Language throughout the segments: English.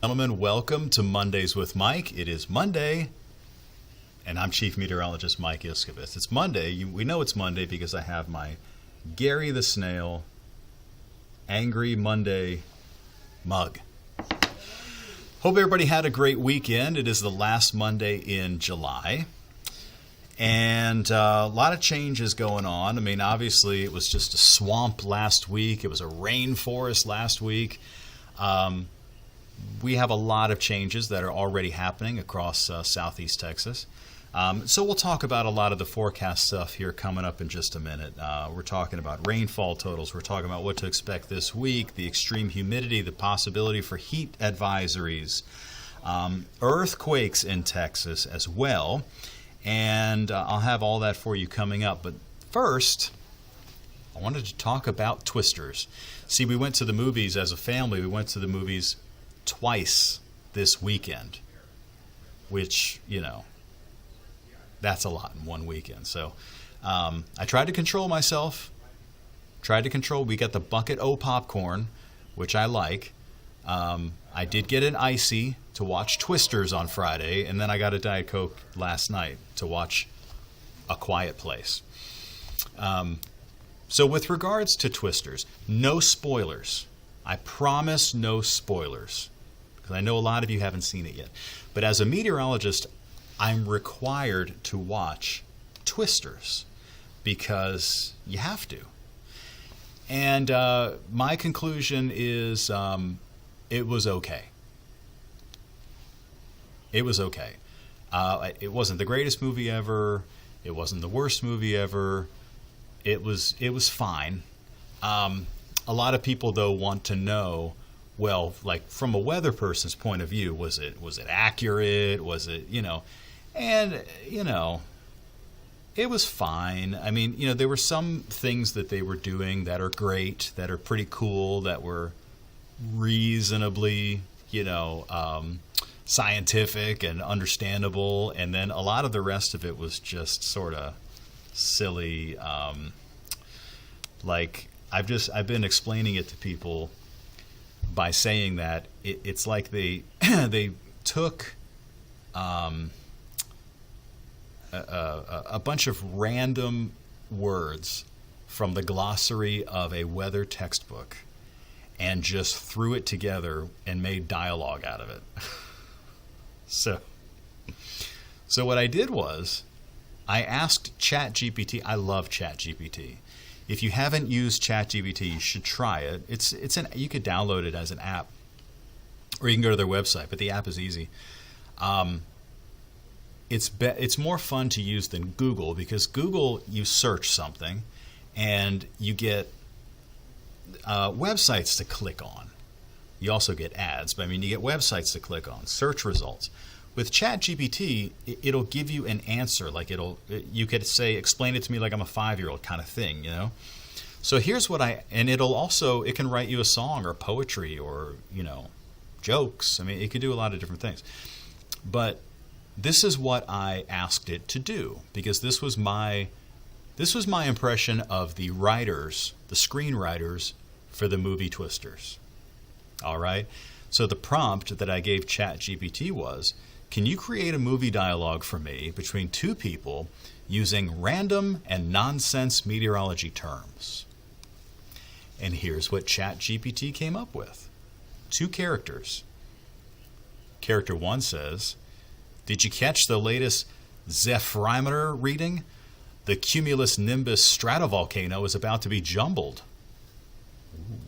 Gentlemen, welcome to Mondays with Mike. It is Monday, and I'm Chief Meteorologist Mike Iskovitz. It's Monday. We know it's Monday because I have my Gary the Snail Angry Monday mug. Hope everybody had a great weekend. It is the last Monday in July, and a lot of changes going on. I mean, obviously, it was just a swamp last week. It was a rainforest last week. We have a lot of changes that are already happening across southeast Texas. So we'll talk about a lot of the forecast stuff here coming up in just a minute. We're talking about rainfall totals. We're talking about what to expect this week, the extreme humidity, the possibility for heat advisories, earthquakes in Texas as well. And I'll have all that for you coming up. But first, I wanted to talk about Twisters. See, we went to the movies as a family. We went to the movies twice this weekend, which, that's a lot in one weekend. So I tried to control myself, we got the bucket O popcorn, which I like. I did get an icy to watch Twisters on Friday, and then I got a Diet Coke last night to watch A Quiet Place. So with regards to Twisters, no spoilers. I promise no spoilers, because I know a lot of you haven't seen it yet. But as a meteorologist, I'm required to watch Twisters because you have to. And my conclusion is it was okay. It was okay. It wasn't the greatest movie ever. It wasn't the worst movie ever. It was fine. A lot of people, though, want to know, well, like from a weather person's point of view, was it accurate? Was it, and, it was fine. I mean, there were some things that they were doing that are great, that are pretty cool, that were reasonably, scientific and understandable. And then a lot of the rest of it was just sort of silly, I've been explaining it to people by saying that it's like they took a bunch of random words from the glossary of a weather textbook and just threw it together and made dialogue out of it. So what I did was I asked ChatGPT. I love ChatGPT. If you haven't used ChatGPT, you should try it. You could download it as an app, or you can go to their website. But the app is easy. It's more fun to use than Google, because Google, you search something, and you get websites to click on. You also get ads, but you get websites to click on, search results. With ChatGPT, it'll give you an answer. You could say, explain it to me like I'm a 5-year-old kind of thing, So here's what it can write you a song or poetry or, jokes. It could do a lot of different things. But this is what I asked it to do, because this was my impression of the writers, the screenwriters for the movie Twisters. All right? So the prompt that I gave ChatGPT was, can you create a movie dialogue for me between two people using random and nonsense meteorology terms? And here's what ChatGPT came up with. 2 characters. Character 1 says, did you catch the latest zephyrometer reading? The cumulus nimbus stratovolcano is about to be jumbled. Ooh.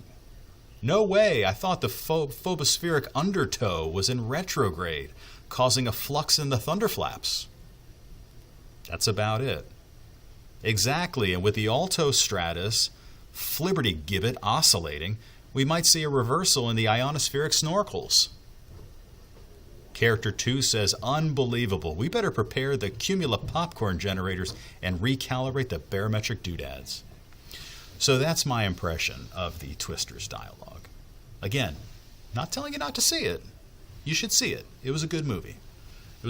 No way, I thought the phobospheric undertow was in retrograde, causing a flux in the thunderflaps. That's about it. Exactly, and with the altostratus flibbertigibbet oscillating, we might see a reversal in the ionospheric snorkels. Character 2 says, unbelievable. We better prepare the cumula popcorn generators and recalibrate the barometric doodads. So that's my impression of the Twisters dialogue. Again, not telling you not to see it. You should see it. It was a good movie. It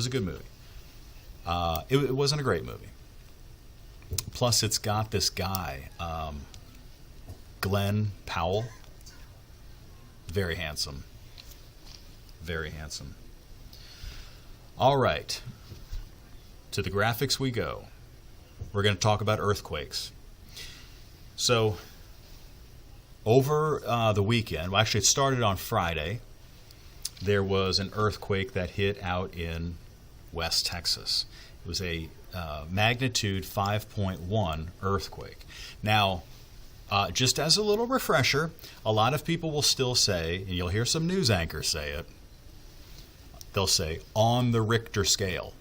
wasn't a great movie. Plus, it's got this guy, Glenn Powell. Very handsome. Very handsome. All right. To the graphics we go. We're going to talk about earthquakes. So, over the weekend, well, actually it started on Friday, there was an earthquake that hit out in West Texas. It was a magnitude 5.1 earthquake. Now, just as a little refresher, a lot of people will still say, and you'll hear some news anchors say it, they'll say, on the Richter scale.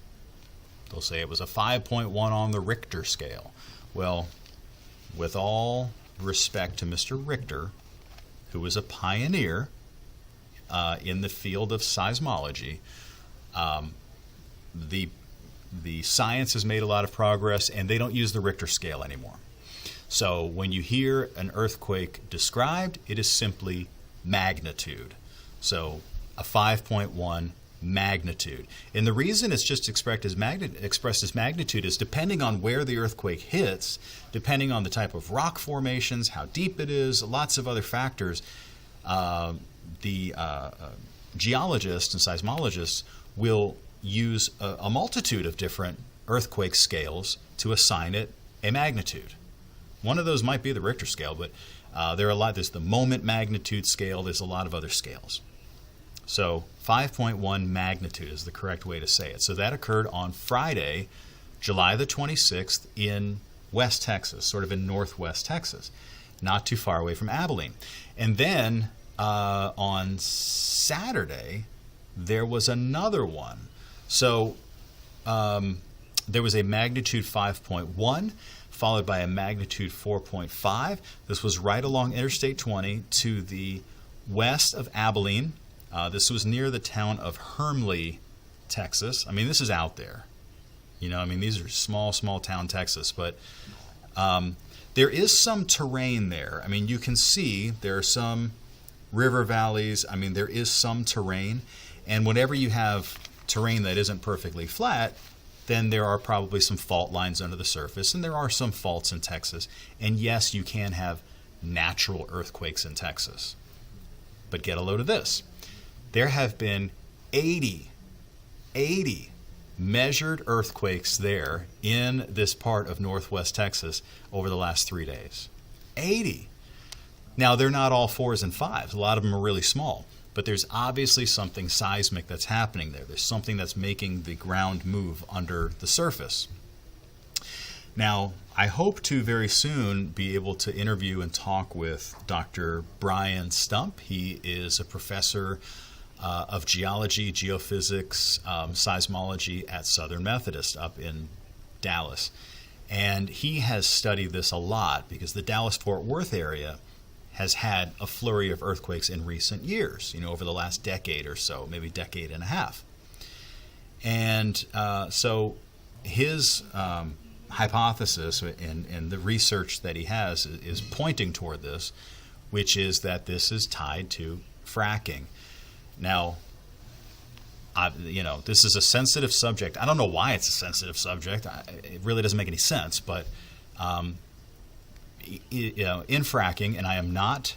They'll say it was a 5.1 on the Richter scale. Well, with all respect to Mr. Richter, who was a pioneer in the field of seismology, the science has made a lot of progress, and they don't use the Richter scale anymore. So when you hear an earthquake described, it is simply magnitude. So a 5.1 magnitude. And the reason it's just expressed as magnitude is depending on where the earthquake hits, depending on the type of rock formations, how deep it is, lots of other factors, the geologists and seismologists will use a multitude of different earthquake scales to assign it a magnitude. One of those might be the Richter scale, but there are a lot. There's the moment magnitude scale. There's a lot of other scales. So 5.1 magnitude is the correct way to say it. So that occurred on Friday, July the 26th in West Texas, sort of in northwest Texas, not too far away from Abilene. And then on Saturday, there was another one. So there was a magnitude 5.1, followed by a magnitude 4.5. This was right along Interstate 20 to the west of Abilene. This was near the town of Hermleigh, Texas. I mean, this is out there. You know, I mean, these are small town Texas, but there is some terrain there. I mean, you can see there are some river valleys. I mean, there is some terrain. And whenever you have terrain that isn't perfectly flat, then there are probably some fault lines under the surface, and there are some faults in Texas. And yes, you can have natural earthquakes in Texas. But get a load of this. There have been 80 measured earthquakes there in this part of northwest Texas over the last 3 days. 80. Now, they're not all 4s and 5s. A lot of them are really small. But there's obviously something seismic that's happening there. There's something that's making the ground move under the surface. Now, I hope to very soon be able to interview and talk with Dr. Brian Stump. He is a professor of geology, geophysics, seismology at Southern Methodist up in Dallas. And he has studied this a lot because the Dallas-Fort Worth area has had a flurry of earthquakes in recent years, over the last decade or so, maybe decade and a half. And so his hypothesis and the research that he has is pointing toward this, which is that this is tied to fracking. Now, this is a sensitive subject. I don't know why it's a sensitive subject. It really doesn't make any sense. But in fracking, and I am not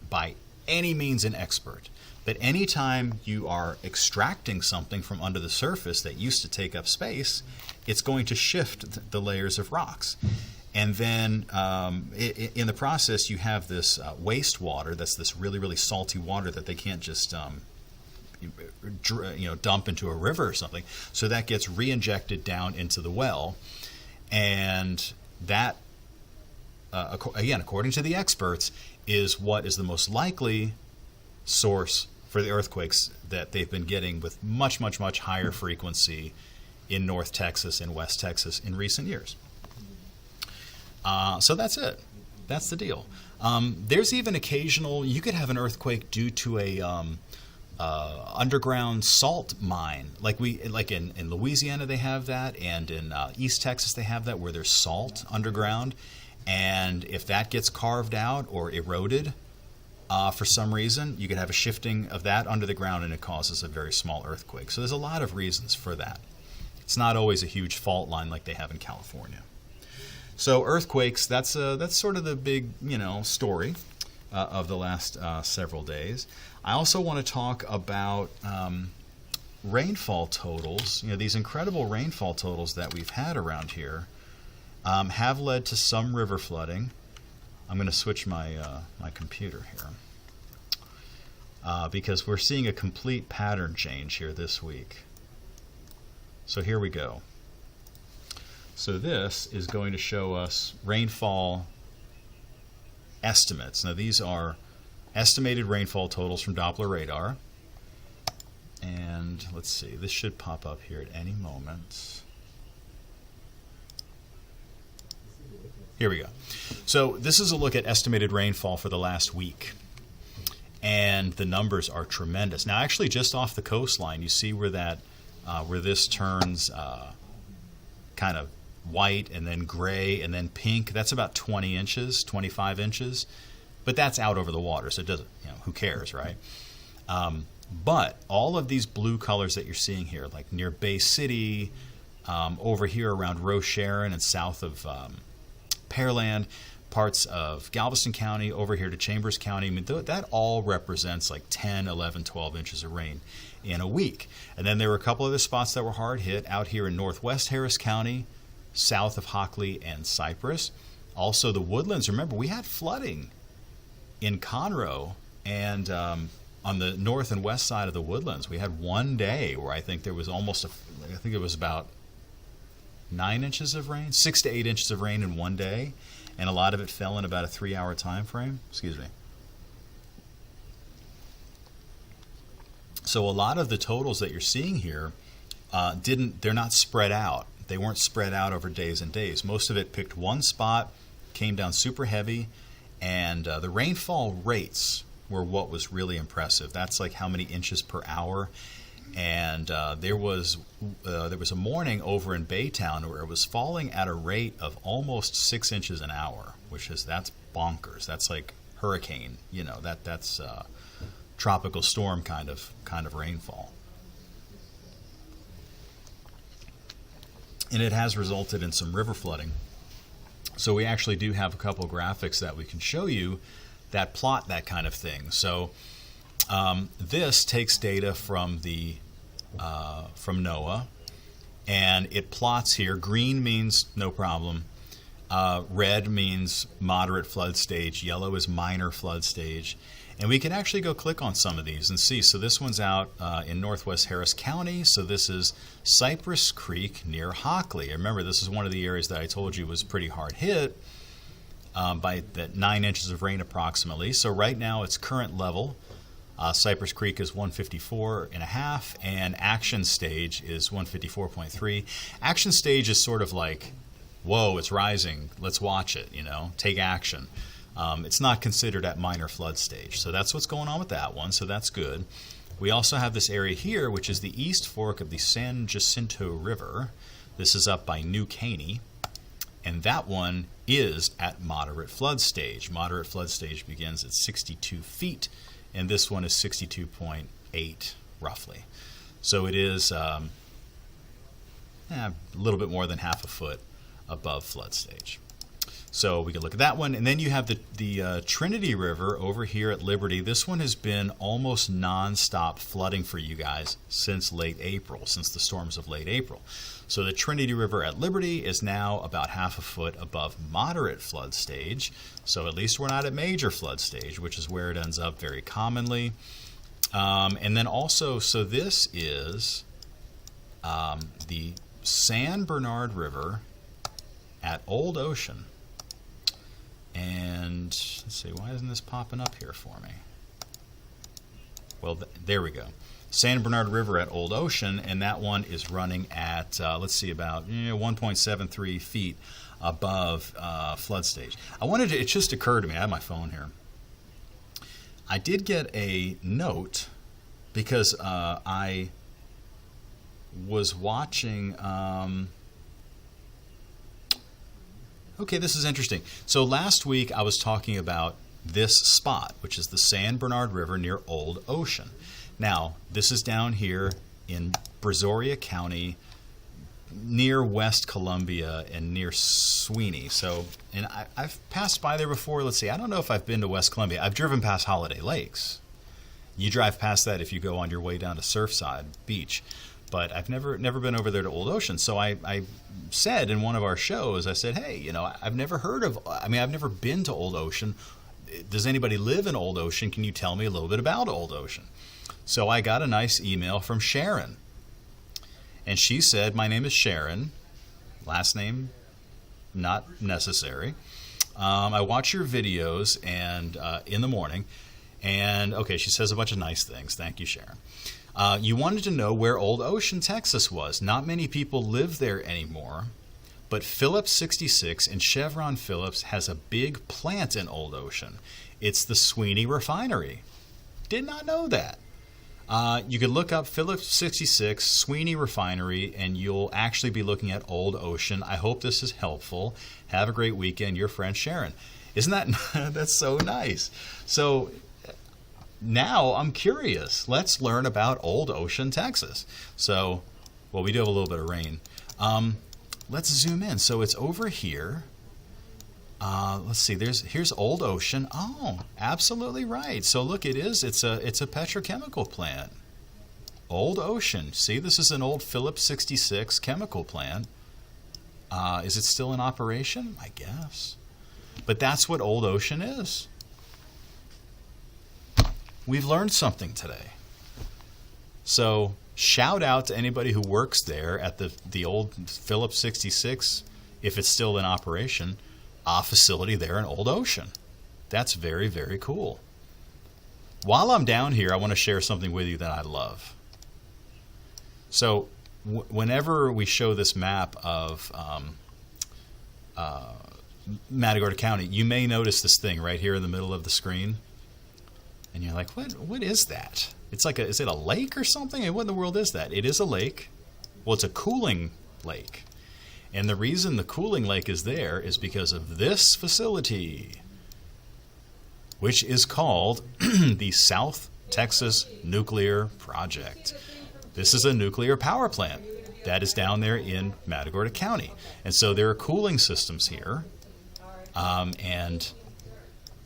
by any means an expert, but anytime you are extracting something from under the surface that used to take up space, it's going to shift the layers of rocks. And then in the process, you have this wastewater that's this really, really salty water that they can't just dump into a river or something. So that gets re-injected down into the well. And that, again, according to the experts, is what is the most likely source for the earthquakes that they've been getting with much, much, much higher frequency in North Texas and West Texas in recent years. So that's it. That's the deal. There's even occasional, you could have an earthquake due to a underground salt mine. Like in Louisiana they have that, and in East Texas they have that, where there's salt underground. And if that gets carved out or eroded for some reason, you could have a shifting of that under the ground, and it causes a very small earthquake. So there's a lot of reasons for that. It's not always a huge fault line like they have in California. So earthquakes, that's sort of the big, story of the last several days. I also want to talk about rainfall totals. These incredible rainfall totals that we've had around here have led to some river flooding. I'm going to switch my my computer here because we're seeing a complete pattern change here this week. So here we go. So this is going to show us rainfall estimates. Now these are estimated rainfall totals from Doppler radar. And let's see, this should pop up here at any moment. Here we go. So this is a look at estimated rainfall for the last week. And the numbers are tremendous. Now actually just off the coastline, you see where that where this turns kind of white and then gray and then pink. That's about 20 inches, 25 inches. But that's out over the water, so it doesn't, who cares, right? But all of these blue colors that you're seeing here, like near Bay City, over here around Roche-Sharon and south of Pearland, parts of Galveston County, over here to Chambers County, I mean, that all represents like 10, 11, 12 inches of rain in a week. And then there were a couple other spots that were hard hit out here in northwest Harris County, south of Hockley and Cypress. Also the Woodlands. Remember, we had flooding in Conroe and on the north and west side of the Woodlands. We had one day where I think there was almost, I think it was about 9 inches of rain, 6 to 8 inches of rain in one day, and a lot of it fell in about a 3-hour time frame. Excuse me. So a lot of the totals that you're seeing here they're not spread out. They weren't spread out over days and days. Most of it picked one spot, came down super heavy, and the rainfall rates were what was really impressive. That's like how many inches per hour. And there was a morning over in Baytown where it was falling at a rate of almost 6 inches an hour, that's bonkers. That's like hurricane, that's tropical storm kind of rainfall. And it has resulted in some river flooding. So we actually do have a couple graphics that we can show you that plot that kind of thing. So this takes data from from NOAA, and it plots here. Green means no problem. Red means moderate flood stage. Yellow is minor flood stage. And we can actually go click on some of these and see. So this one's out in northwest Harris County. So this is Cypress Creek near Hockley. Remember, this is one of the areas that I told you was pretty hard hit by that 9 inches of rain approximately. So right now its current level, Cypress Creek is 154.5, and action stage is 154.3. Action stage is sort of like, whoa, it's rising, let's watch it, take action. It's not considered at minor flood stage. So that's what's going on with that one, so that's good. We also have this area here, which is the East Fork of the San Jacinto River. This is up by New Caney, and that one is at moderate flood stage. Moderate flood stage begins at 62 feet, and this one is 62.8 roughly. So it is a little bit more than half a foot above flood stage. So we can look at that one. And then you have the Trinity River over here at Liberty. This one has been almost nonstop flooding for you guys since late April, since the storms of late April. So the Trinity River at Liberty is now about half a foot above moderate flood stage. So at least we're not at major flood stage, which is where it ends up very commonly. And then also, so this is the San Bernard River at Old Ocean. And let's see, why isn't this popping up here for me? Well, there we go. San Bernard River at Old Ocean, and that one is running at, let's see, about 1.73 feet above flood stage. It just occurred to me, I have my phone here. I did get a note because I was watching... Okay, this is interesting. So last week I was talking about this spot, which is the San Bernard River near Old Ocean. Now, this is down here in Brazoria County, near West Columbia and near Sweeney. So, and I've passed by there before. Let's see, I don't know if I've been to West Columbia. I've driven past Holiday Lakes. You drive past that if you go on your way down to Surfside Beach. But I've never been over there to Old Ocean. So I said in one of our shows, I said, hey, I've never been to Old Ocean. Does anybody live in Old Ocean? Can you tell me a little bit about Old Ocean? So I got a nice email from Sharon. And she said, my name is Sharon. Last name, not necessary. I watch your videos and in the morning. And, okay, she says a bunch of nice things. Thank you, Sharon. You wanted to know where Old Ocean, Texas was. Not many people live there anymore. But Phillips 66 and Chevron Phillips has a big plant in Old Ocean. It's the Sweeney Refinery. Did not know that. You could look up Phillips 66, Sweeney Refinery, and you'll actually be looking at Old Ocean. I hope this is helpful. Have a great weekend. Your friend Sharon. Isn't that that's so nice? So now I'm curious. Let's learn about Old Ocean, Texas. So, well, we do have a little bit of rain. Let's zoom in. So it's over here. Let's see. Here's Old Ocean. Oh, absolutely right. So look, it's a petrochemical plant. Old Ocean. See, this is an old Phillips 66 chemical plant. Is it still in operation? I guess. But that's what Old Ocean is. We've learned something today. So shout out to anybody who works there at the old Phillips 66, if it's still in operation, facility there in Old Ocean. That's very, very cool. While I'm down here, I want to share something with you that I love. So whenever we show this map of Matagorda County, you may notice this thing right here in the middle of the screen. And you're like, what is that? It's like is it a lake or something? And what in the world is that? It is a lake. Well, it's a cooling lake. And the reason the cooling lake is there is because of this facility, which is called the South Texas Nuclear Project. This is a nuclear power plant that is down there in Matagorda County. And so there are cooling systems here. And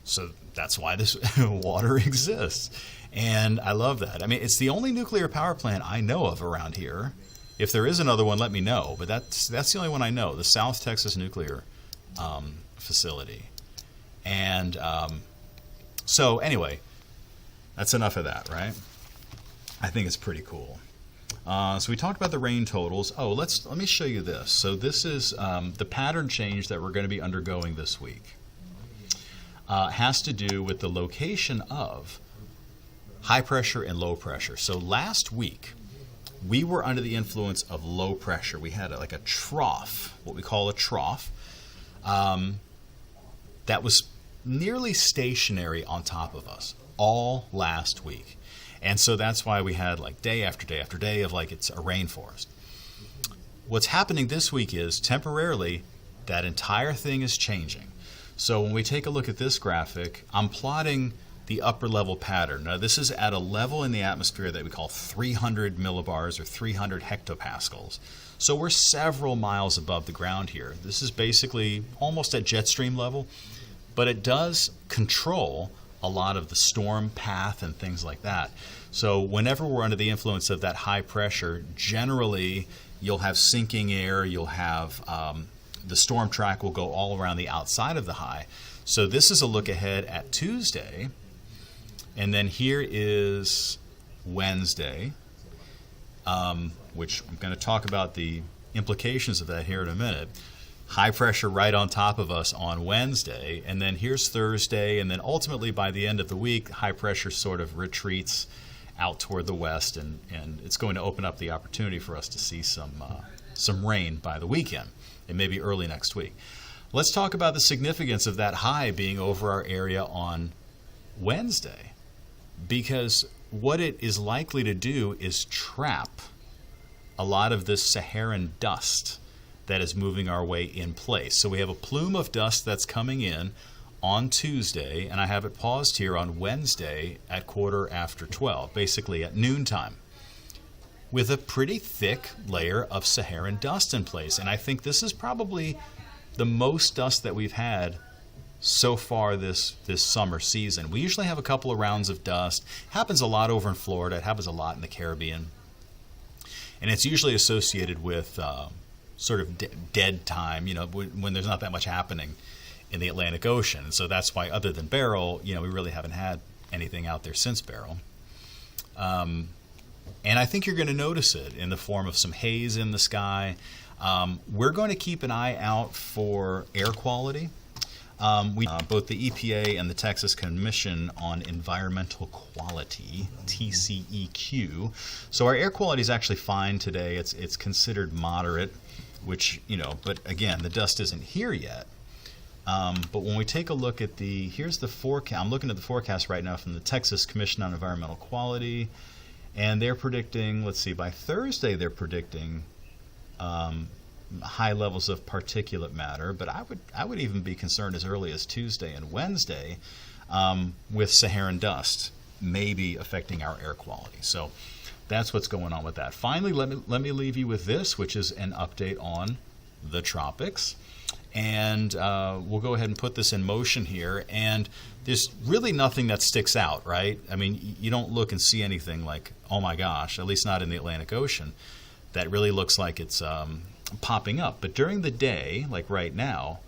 so that's why this water exists. And I love that. I mean, it's the only nuclear power plant I know of around here. If there is another one, let me know. But that's the only one I know, the South Texas Nuclear Facility. And so anyway, that's enough of that, right? I think it's pretty cool. So we talked about the rain totals. Oh, let me show you this. So this is the pattern change that we're going to be undergoing this week. Has to do with the location of high pressure and low pressure. So last week, we were under the influence of low pressure. We had like a trough, what we call a trough, that was nearly stationary on top of us all last week. And so that's why we had like day after day after day of like it's a rainforest. What's happening this week is temporarily that entire thing is changing. So when we take a look at this graphic, I'm plotting the upper level pattern. Now this is at a level in the atmosphere that we call 300 millibars or 300 hectopascals. So we're several miles above the ground here. This is basically almost at jet stream level, but it does control a lot of the storm path and things like that. So whenever we're under the influence of that high pressure, generally you'll have sinking air, you'll have the storm track will go all around the outside of the high. So this is a look ahead at Tuesday. And then here is Wednesday, which I'm going to talk about the implications of that here in a minute. High pressure right on top of us on Wednesday. And then here's Thursday. And then ultimately by the end of the week, high pressure sort of retreats out toward the west. And it's going to open up the opportunity for us to see some rain by the weekend and maybe early next week. Let's talk about the significance of that high being over our area on Wednesday. Because what it is likely to do is trap a lot of this Saharan dust that is moving our way in place. So we have a plume of dust that's coming in on Tuesday, and I have it paused here on Wednesday at 12:15, basically at noontime, with a pretty thick layer of Saharan dust in place. And I think this is probably the most dust that we've had so far this summer season. We usually have a couple of rounds of dust. Happens a lot over in Florida. It happens a lot in the Caribbean. And it's usually associated with sort of dead time, when there's not that much happening in the Atlantic Ocean. And so that's why, other than Beryl, we really haven't had anything out there since Beryl. And I think you're going to notice it in the form of some haze in the sky. We're going to keep an eye out for air quality. Both the EPA and the Texas Commission on Environmental Quality, TCEQ. So our air quality is actually fine today. It's considered moderate, which, but again, the dust isn't here yet. But when we take a look at here's the forecast. I'm looking at the forecast right now from the Texas Commission on Environmental Quality, and they're predicting, let's see, by Thursday they're predicting high levels of particulate matter, but I would even be concerned as early as Tuesday and Wednesday with Saharan dust maybe affecting our air quality. So that's what's going on with that. Finally, let me leave you with this, which is an update on the tropics. And we'll go ahead and put this in motion here. And there's really nothing that sticks out, right? I mean, you don't look and see anything like, oh my gosh, at least not in the Atlantic Ocean, that really looks like it's popping up. But during the day, like right now,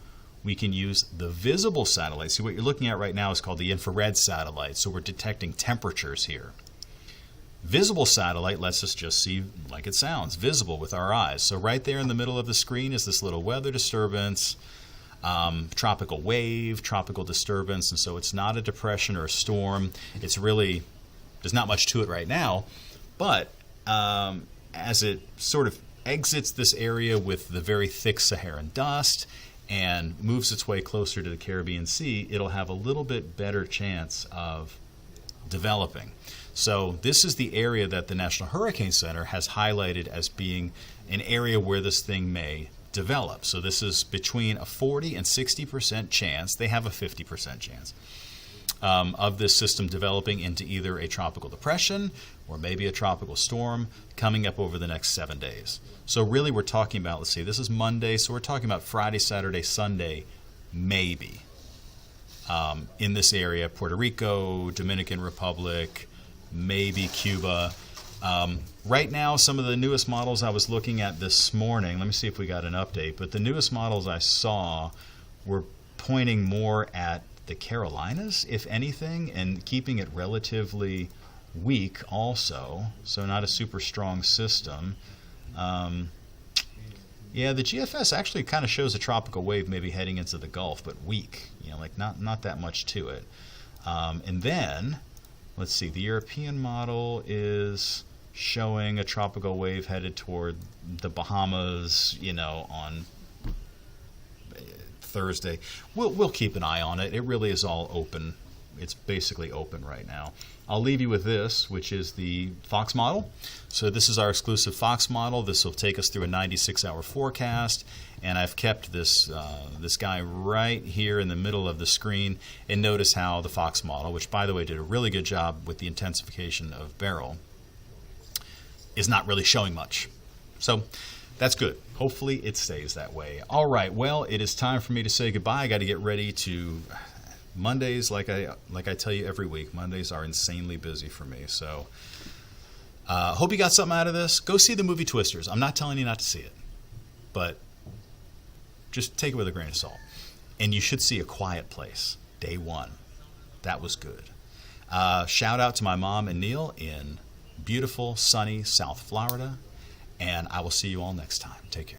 we can use the visible satellite. See, what you're looking at right now is called the infrared satellite. So we're detecting temperatures here. Visible satellite lets us just see like it sounds, visible with our eyes. So right there in the middle of the screen is this little weather disturbance, tropical wave, tropical disturbance. And so it's not a depression or a storm. It's really, there's not much to it right now. But as it sort of exits this area with the very thick Saharan dust and moves its way closer to the Caribbean Sea, it'll have a little bit better chance of developing. So this is the area that the National Hurricane Center has highlighted as being an area where this thing may develop. So this is between a 40 and 60% chance, they have a 50% chance, of this system developing into either a tropical depression or maybe a tropical storm coming up over the next 7 days. So really we're talking about, let's see, this is Monday, so we're talking about Friday, Saturday, Sunday, maybe, in this area, Puerto Rico, Dominican Republic, maybe Cuba. Right now, some of the newest models I was looking at this morning, let me see if we got an update, but the newest models I saw were pointing more at the Carolinas, if anything, and keeping it relatively weak also, so not a super strong system. Yeah, the GFS actually kind of shows a tropical wave maybe heading into the Gulf, but weak, like not that much to it. And then, let's see, the European model is showing a tropical wave headed toward the Bahamas, on Thursday. We'll keep an eye on it. It really is all open. It's basically open right now. I'll leave you with this, which is the Fox model. So this is our exclusive Fox model. This will take us through a 96-hour forecast, and I've kept this guy right here in the middle of the screen. And notice how the Fox model, which by the way did a really good job with the intensification of Beryl, is not really showing much. So that's good. Hopefully it stays that way. All right, well, it is time for me to say goodbye. I got to get ready to Mondays, like I tell you every week, Mondays are insanely busy for me. So hope you got something out of this. Go see the movie Twisters. I'm not telling you not to see it, but just take it with a grain of salt. And you should see A Quiet Place, day one. That was good. Shout out to my mom and Neil in beautiful, sunny South Florida. And I will see you all next time. Take care.